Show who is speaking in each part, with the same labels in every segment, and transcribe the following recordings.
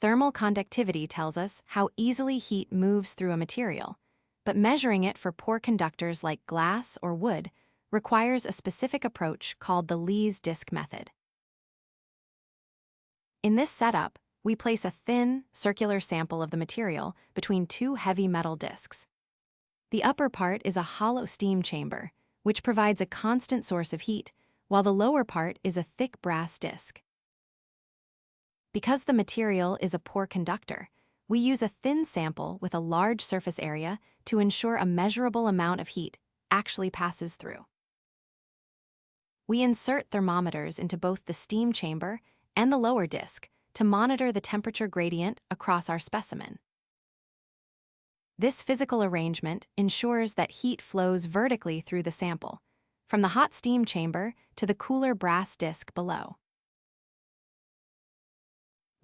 Speaker 1: Thermal conductivity tells us how easily heat moves through a material, but measuring it for poor conductors like glass or wood requires a specific approach called the Lee's disk method. In this setup, we place a thin, circular sample of the material between two heavy metal disks. The upper part is a hollow steam chamber, which provides a constant source of heat, while the lower part is a thick brass disc. Because the material is a poor conductor, we use a thin sample with a large surface area to ensure a measurable amount of heat actually passes through. We insert thermometers into both the steam chamber and the lower disc to monitor the temperature gradient across our specimen. This physical arrangement ensures that heat flows vertically through the sample, from the hot steam chamber to the cooler brass disc below.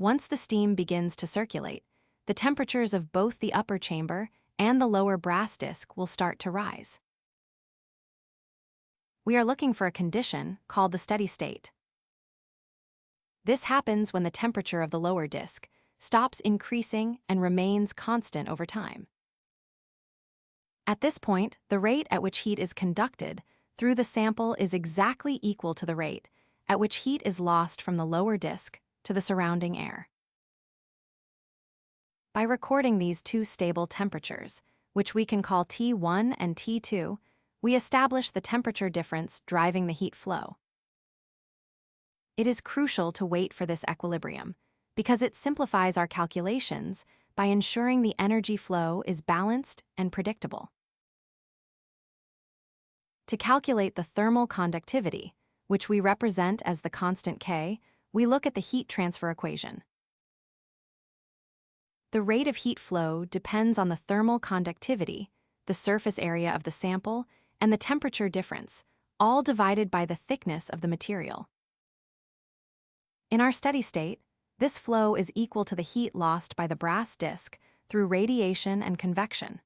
Speaker 1: Once the steam begins to circulate, the temperatures of both the upper chamber and the lower brass disc will start to rise. We are looking for a condition called the steady state. This happens when the temperature of the lower disc stops increasing and remains constant over time. At this point, the rate at which heat is conducted through the sample is exactly equal to the rate at which heat is lost from the lower disc to the surrounding air. By recording these two stable temperatures, which we can call T1 and T2, we establish the temperature difference driving the heat flow. It is crucial to wait for this equilibrium, because it simplifies our calculations by ensuring the energy flow is balanced and predictable. To calculate the thermal conductivity, which we represent as the constant K, we look at the heat transfer equation. The rate of heat flow depends on the thermal conductivity, the surface area of the sample, and the temperature difference, all divided by the thickness of the material. In our steady state, this flow is equal to the heat lost by the brass disc through radiation and convection.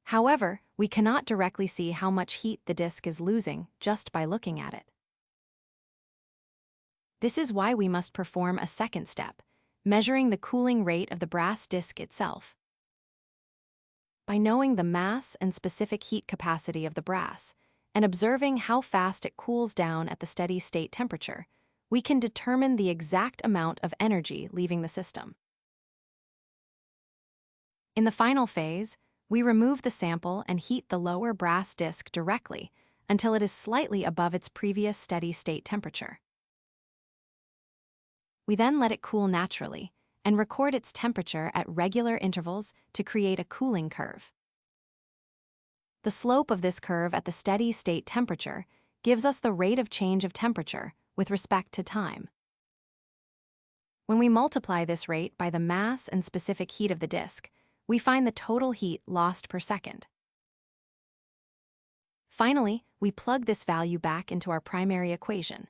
Speaker 1: However, we cannot directly see how much heat the disc is losing just by looking at it. This is why we must perform a second step, measuring the cooling rate of the brass disc itself. By knowing the mass and specific heat capacity of the brass, and observing how fast it cools down at the steady state temperature, we can determine the exact amount of energy leaving the system. In the final phase, we remove the sample and heat the lower brass disc directly until it is slightly above its previous steady state temperature. We then let it cool naturally and record its temperature at regular intervals to create a cooling curve. The slope of this curve at the steady state temperature gives us the rate of change of temperature with respect to time. When we multiply this rate by the mass and specific heat of the disc, we find the total heat lost per second. Finally, we plug this value back into our primary equation.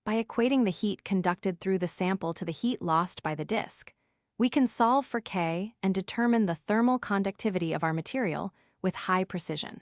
Speaker 1: By equating the heat conducted through the sample to the heat lost by the disc, we can solve for K and determine the thermal conductivity of our material with high precision.